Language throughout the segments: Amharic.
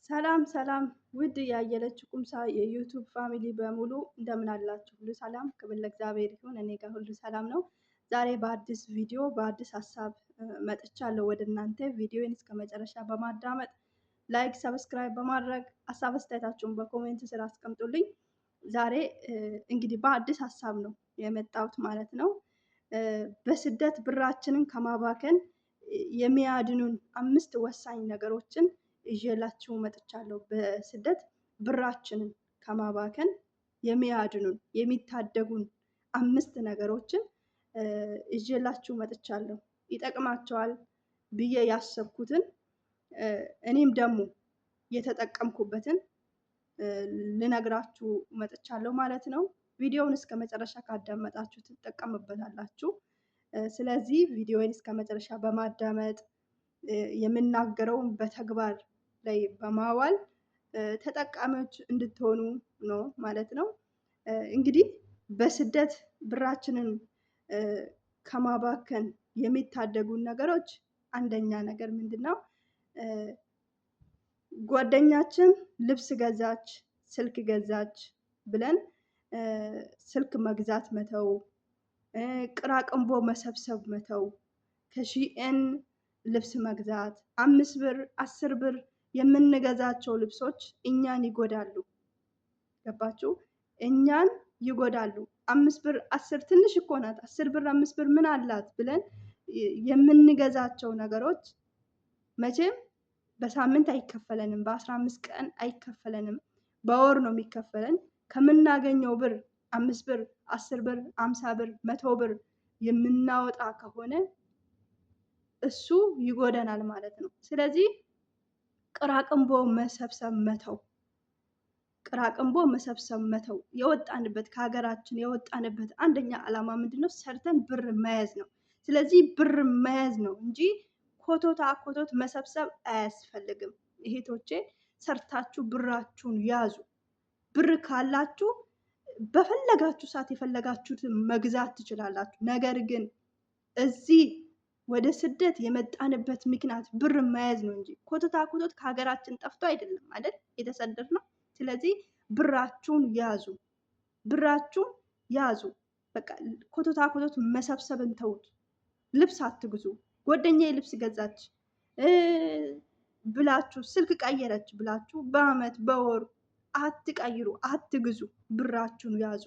ሰላም ሰላም ውድ ያየለች ቁምሳ የዩቱብ ፋሚሊ በሙሉ እንደምን አላችሁ? ሁሉ ሰላም ክብር ለእግዚአብሔር ይሁን። እኔ ጋር ሁሉ ሰላም ነው። ዛሬ በአዲስ ቪዲዮ በአዲስ ሀሳብ መጥቻለሁ ወደ እናንተ። ቪዲዮን እስከ መጨረሻ በማዳመጥ ላይክ፣ ሰብስክራይብ በማድረግ ሀሳብ አስተያየታችሁን በኮሜንት ስር አስቀምጡልኝ። ዛሬ እንግዲህ በአዲስ ሀሳብ ነው የመጣሁት ማለት ነው። በስደት ብራችንን ከማባከን የሚያድኑን 5 ወሳኝ ነገሮችን ይዤላችሁ መጥቻለሁ። በስደት ብራችንን ከማባከን የሚያድኑን የሚታደጉን 5 ነገሮችን ይዤላችሁ መጥቻለሁ። ይጠቅማቸዋል ብዬ ያሰብኩትን እኔም ደግሞ የተጠቀምኩበትን ልነግራችሁ መጥቻለሁ ማለት ነው። ቪዲዮውን እስከ መጨረሻ ካዳመጣችሁ ትጠቀሙበታላችሁ። ስለዚህ ቪዲዮውን እስከ መጨረሻ በማዳመጥ የምናገረውን በተግባር ላይ በማዋል ተጠቃሚዎች እንድትሆኑ ነው ማለት ነው። እንግዲህ በስደት ብራችንን ከማባከን የሚታደጉን ነገሮች አንደኛ ነገር ምንድነው? ጓደኛችን ልብስ ገዛች፣ ስልክ ገዛች ብለን ስልክ መግዛት መተው፣ ቅራቅንቦ መሰብሰብ መተው፣ ከሺኤን ልብስ መግዛት 5 ብር 10 ብር የምንገዛቸው ልብሶች እኛን ይጎዳሉ። ገባችሁ? እኛን ይጎዳሉ። 5 ብር 10 ትንሽ እኮ ናት። 10 ብር 5 ብር ምን አላት ብለን የምንገዛቸው ነገሮች መቼም በሳምንት አይከፈለንም፣ በ15 ቀን አይከፈለንም፣ በወር ነው የሚከፈለን። ከምናገኘው ብር 5 ብር 10 ብር 50 ብር 100 ብር የምናወጣ ከሆነ እሱ ይጎደናል ማለት ነው። ስለዚህ ቅራቅንቦ መሰብሰብ መተው፣ ቅራቅንቦ መሰብሰብ መተው። የወጣንበት ከሀገራችን የወጣንበት አንደኛ ዓላማ ምንድነው? ሰርተን ብር መያዝ ነው። ስለዚህ ብር መያዝ ነው እንጂ ኮቶት መሰብሰብ አያስፈልግም። እህቶቼ ሰርታችሁ ብራችሁን ያዙ። ብር ካላችሁ በፈለጋችሁ ሰዓት የፈለጋችሁትን መግዛት ትችላላችሁ። ነገር ግን እዚህ ወደ ስደት የመጣንበት ምክንያት ብር መያዝ ነው እንጂ ኮቶት ከሀገራችን ጠፍቶ አይደለም አይደል የተሰደድነው። ስለዚህ ብራችሁን ያዙ፣ ብራችሁን ያዙ። በቃ ኮቶት መሰብሰብን ተውት። ልብስ አትግዙ። ጓደኛዬ ልብስ ገዛች ብላችሁ ስልክ ቀየረች ብላችሁ በአመት በወር አትቀይሩ፣ አትግዙ። ብራችሁን ያዙ።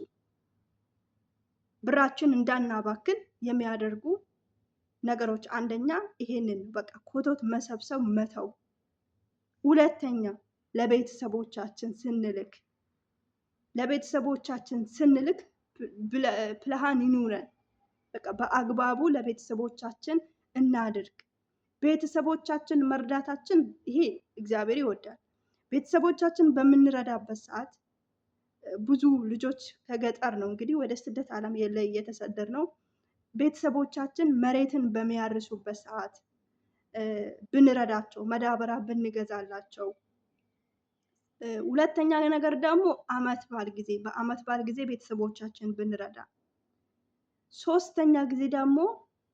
ብራችን እንዳናባክን የሚያደርጉ ነገሮች አንደኛ ይሄንን በቃ ኮቶት መሰብሰብ መተው። ሁለተኛ ለቤተሰቦቻችን ስንልክ ፕላን ይኑረን። በቃ በአግባቡ ለቤተሰቦቻችን እናድርግ። ቤተሰቦቻችን መርዳታችን ይሄ እግዚአብሔር ይወዳል። ቤተሰቦቻችን በምንረዳበት ሰዓት ብዙ ልጆች ከገጠር ነው እንግዲህ ወደ ስደት ዓለም እየተሰደድ ነው። ቤተሰቦቻችን መሬትን በሚያርሱበት ሰዓት ብንረዳቸው፣ መዳበራ ብንገዛላቸው። ሁለተኛ ነገር ደግሞ በአመት በዓል ጊዜ ቤተሰቦቻችን ብንረዳ። ሶስተኛ ጊዜ ደግሞ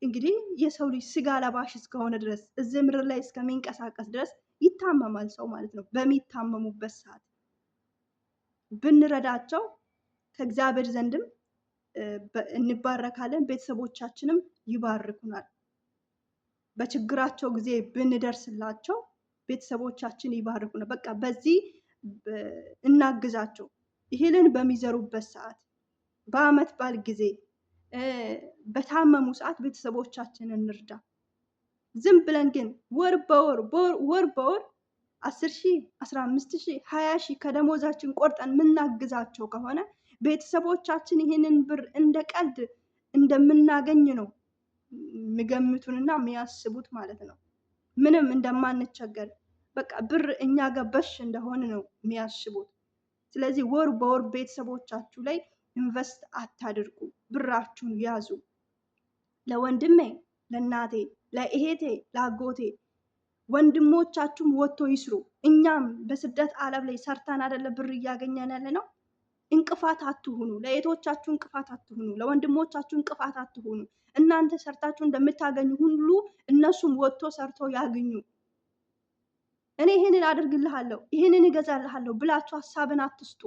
እንግዲህ የሰው ልጅ ስጋ ለባሽ እስከሆነ ድረስ እዚህ ምድር ላይ እስከሚንቀሳቀስ ድረስ ይታመማል ሰው ማለት ነው። በሚታመሙበት ሰዓት ብንረዳቸው ከእግዚአብሔር ዘንድም እንባረካለን፣ ቤተሰቦቻችንም ይባርኩናል። በችግራቸው ጊዜ ብንደርስላቸው ቤተሰቦቻችን ይባርኩናል። በቃ በዚህ እናግዛቸው። እህልን በሚዘሩበት ሰዓት፣ በአመት በዓል ጊዜ፣ በታመሙ ሰዓት ቤተሰቦቻችንን እንርዳ። ዝም ብለን ግን ወር በወር 10,000 15,000 20,000 ከደሞዛችን ቆርጠን የምናግዛቸው ከሆነ ቤተሰቦቻችን ይህንን ብር እንደ ቀልድ እንደምናገኝ ነው የሚገምቱንና የሚያስቡት ማለት ነው። ምንም እንደማንቸገር በቃ ብር እኛ ገበሽ እንደሆነ ነው የሚያስቡት። ስለዚህ ወር በወር ቤተሰቦቻችሁ ላይ ኢንቨስት አታድርጉ። ብራችሁን ያዙ። ለወንድሜ፣ ለእናቴ፣ ለእህቴ፣ ለአጎቴ ወንድሞቻችሁም ወጥቶ ይስሩ። እኛም በስደት ዓለም ላይ ሰርተን አይደለ ብር እያገኘን ያለ ነው። እንቅፋት አትሁኑ። ለእህቶቻችሁ እንቅፋት አትሁኑ። ለወንድሞቻችሁ እንቅፋት አትሁኑ። እናንተ ሰርታችሁ እንደምታገኙ ሁሉ እነሱም ወጥቶ ሰርተው ያግኙ። እኔ ይሄንን አድርግልሃለሁ፣ ይሄንን እገዛልሃለሁ ብላችሁ ሀሳብን አትስጡ።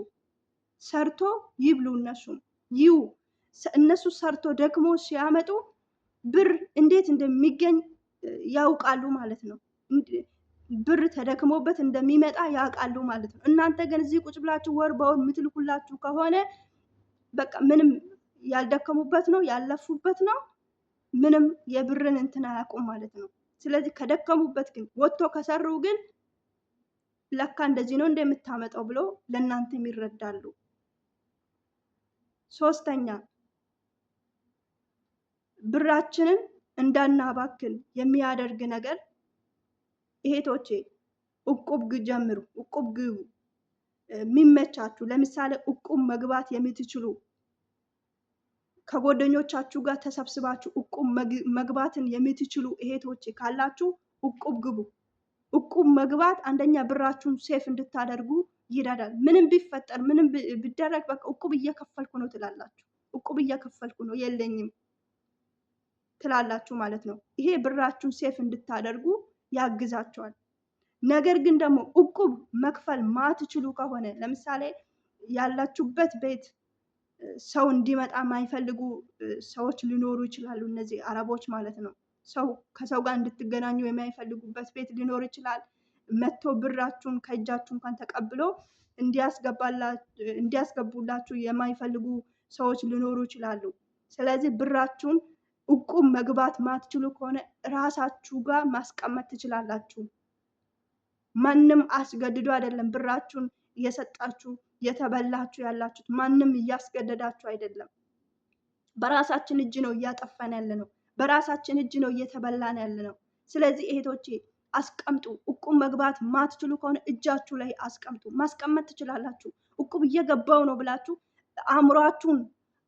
ሰርቶ ይብሉ፣ እነሱም ይዩ። እነሱ ሰርቶ ደክሞ ሲያመጡ ብር እንዴት እንደሚገኝ ያውቃሉ ማለት ነው። ብር ተደክሞበት እንደሚመጣ ያውቃሉ ማለት ነው። እናንተ ግን እዚህ ቁጭ ብላችሁ ወር በወር የምትልኩላችሁ ከሆነ በቃ ምንም ያልደከሙበት ነው ያለፉበት ነው። ምንም የብርን እንትን አያውቁም ማለት ነው። ስለዚህ ከደከሙበት ግን ወጥቶ ከሰሩ ግን ለካ እንደዚህ ነው እንደምታመጣው ብሎ ለእናንተም ይረዳሉ። ሶስተኛ ብራችንን እንዳናባክን የሚያደርግ ነገር እህቶቼ እቁብ ጀምሩ፣ እቁብ ግቡ። የሚመቻችሁ ለምሳሌ እቁብ መግባት የምትችሉ ከጓደኞቻችሁ ጋር ተሰብስባችሁ እቁብ መግባትን የምትችሉ እህቶቼ ካላችሁ እቁብ ግቡ። እቁብ መግባት አንደኛ ብራችሁን ሴፍ እንድታደርጉ ይረዳል። ምንም ቢፈጠር ምንም ቢደረግ በቃ እቁብ እየከፈልኩ ነው ትላላችሁ። እቁብ እየከፈልኩ ነው የለኝም ትላላችሁ ማለት ነው። ይሄ ብራችሁን ሴፍ እንድታደርጉ ያግዛቸዋል። ነገር ግን ደግሞ እቁብ መክፈል ማትችሉ ከሆነ ለምሳሌ ያላችሁበት ቤት ሰው እንዲመጣ የማይፈልጉ ሰዎች ሊኖሩ ይችላሉ። እነዚህ አረቦች ማለት ነው። ሰው ከሰው ጋር እንድትገናኙ የማይፈልጉበት ቤት ሊኖር ይችላል። መጥቶ ብራችሁን ከእጃችሁ እንኳን ተቀብሎ እንዲያስገቡላችሁ የማይፈልጉ ሰዎች ሊኖሩ ይችላሉ። ስለዚህ ብራችሁን እቁብ መግባት ማትችሉ ከሆነ ራሳችሁ ጋር ማስቀመጥ ትችላላችሁ። ማንም አስገድዶ አይደለም ብራችሁን እየሰጣችሁ የተበላችሁ ያላችሁት። ማንም እያስገደዳችሁ አይደለም። በራሳችን እጅ ነው እያጠፋን ያለ ነው። በራሳችን እጅ ነው እየተበላን ያለ ነው። ስለዚህ እህቶቼ አስቀምጡ። እቁብ መግባት ማትችሉ ከሆነ እጃችሁ ላይ አስቀምጡ። ማስቀመጥ ትችላላችሁ። እቁብ እየገባው ነው ብላችሁ አእምሯችሁን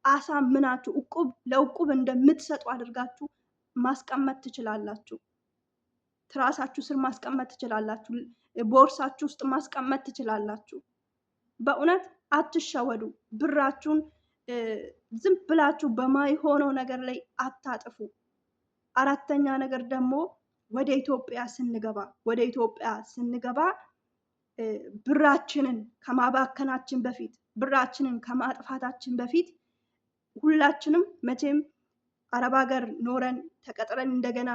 አሳምናችሁ እቁብ ለእቁብ እንደምትሰጡ አድርጋችሁ ማስቀመጥ ትችላላችሁ። ትራሳችሁ ስር ማስቀመጥ ትችላላችሁ። ቦርሳችሁ ውስጥ ማስቀመጥ ትችላላችሁ። በእውነት አትሸወዱ። ብራችሁን ዝም ብላችሁ በማይሆነው ነገር ላይ አታጥፉ። አራተኛ ነገር ደግሞ ወደ ኢትዮጵያ ስንገባ ብራችንን ከማባከናችን በፊት ብራችንን ከማጥፋታችን በፊት ሁላችንም መቼም አረብ ሀገር ኖረን ተቀጥረን እንደገና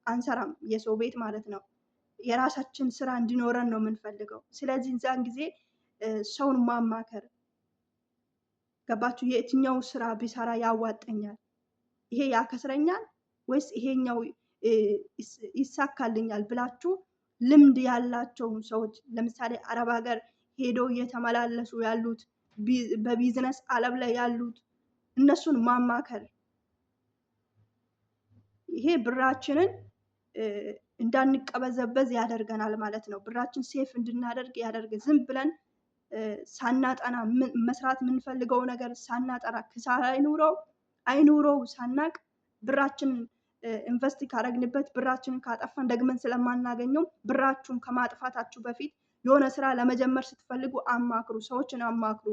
አንሰራም። የሰው ቤት ማለት ነው። የራሳችን ስራ እንዲኖረን ነው የምንፈልገው። ስለዚህ እዛን ጊዜ ሰውን ማማከር ገባችሁ? የትኛው ስራ ቢሰራ ያዋጠኛል፣ ይሄ ያከስረኛል ወይስ ይሄኛው ይሳካልኛል ብላችሁ ልምድ ያላቸው ሰዎች ለምሳሌ አረብ ሀገር ሄደው እየተመላለሱ ያሉት በቢዝነስ ዓለም ላይ ያሉት እነሱን ማማከር ይሄ ብራችንን እንዳንቀበዘበዝ ያደርገናል ማለት ነው። ብራችን ሴፍ እንድናደርግ ያደርግ። ዝም ብለን ሳናጠና መስራት የምንፈልገው ነገር ሳናጠራ ክሳራ አይኑረው ሳናቅ ብራችን ኢንቨስት ካረግንበት ብራችንን ካጠፋን ደግመን ስለማናገኘው ብራችሁን ከማጥፋታችሁ በፊት የሆነ ስራ ለመጀመር ስትፈልጉ አማክሩ፣ ሰዎችን አማክሩ።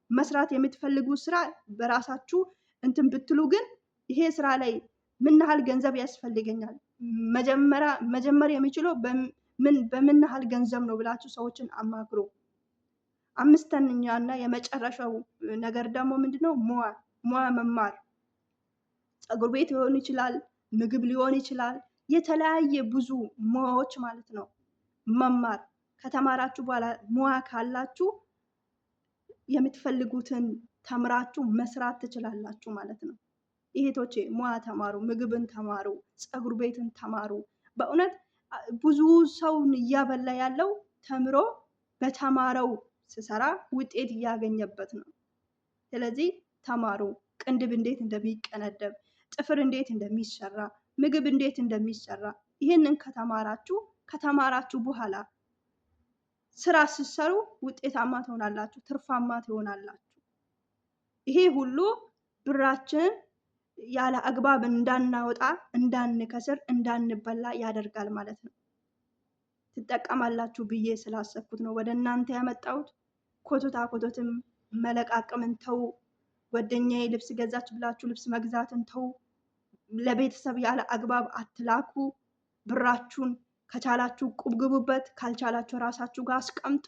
መስራት የምትፈልጉ ስራ በራሳችሁ እንትን ብትሉ ግን ይሄ ስራ ላይ ምን ያህል ገንዘብ ያስፈልገኛል፣ መጀመር የሚችለው በምን ያህል ገንዘብ ነው ብላችሁ ሰዎችን አማክሩ። አምስተኛ እና የመጨረሻው ነገር ደግሞ ምንድነው? ሙያ መማር። ፀጉር ቤት ሊሆን ይችላል፣ ምግብ ሊሆን ይችላል፣ የተለያየ ብዙ ሙያዎች ማለት ነው። መማር ከተማራችሁ በኋላ ሙያ ካላችሁ የምትፈልጉትን ተምራችሁ መስራት ትችላላችሁ ማለት ነው። እህቶቼ ሙያ ተማሩ፣ ምግብን ተማሩ፣ ፀጉር ቤትን ተማሩ። በእውነት ብዙ ሰውን እያበላ ያለው ተምሮ በተማረው ስሰራ ውጤት እያገኘበት ነው። ስለዚህ ተማሩ። ቅንድብ እንዴት እንደሚቀነደብ፣ ጥፍር እንዴት እንደሚሰራ፣ ምግብ እንዴት እንደሚሰራ ይህንን ከተማራችሁ በኋላ ስራ ስትሰሩ ውጤታማ ትሆናላችሁ፣ ትርፋማ ትሆናላችሁ። ይሄ ሁሉ ብራችንን ያለ አግባብ እንዳናወጣ፣ እንዳንከስር፣ እንዳንበላ ያደርጋል ማለት ነው። ትጠቀማላችሁ ብዬ ስላሰብኩት ነው ወደ እናንተ ያመጣሁት። ኮቶትም መለቃቀምን ተው። ጓደኛዬ ልብስ ገዛች ብላችሁ ልብስ መግዛትን ተው። ለቤተሰብ ያለ አግባብ አትላኩ። ብራችሁን ከቻላችሁ ቁብ ግቡበት፣ ካልቻላችሁ ራሳችሁ ጋር አስቀምጡ።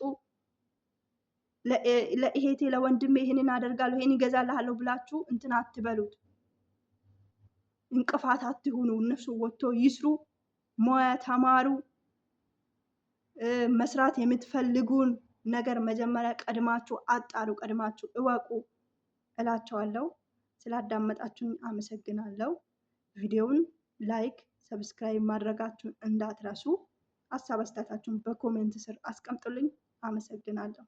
ለእህቴ ለወንድሜ ይሄንን አደርጋለሁ ይሄን ይገዛልሃለሁ ብላችሁ እንትን አትበሉት። እንቅፋት አትሁኑ። እነሱ ወጥቶ ይስሩ፣ ሙያ ተማሩ። መስራት የምትፈልጉን ነገር መጀመሪያ ቀድማችሁ አጣሩ፣ ቀድማችሁ እወቁ እላቸዋለሁ። ስላዳመጣችሁኝ አመሰግናለሁ። ቪዲዮውን ላይክ፣ ሰብስክራይብ ማድረጋችሁን እንዳትረሱ። ሀሳብ አስተያየታችሁን በኮሜንት ስር አስቀምጡልኝ። አመሰግናለሁ።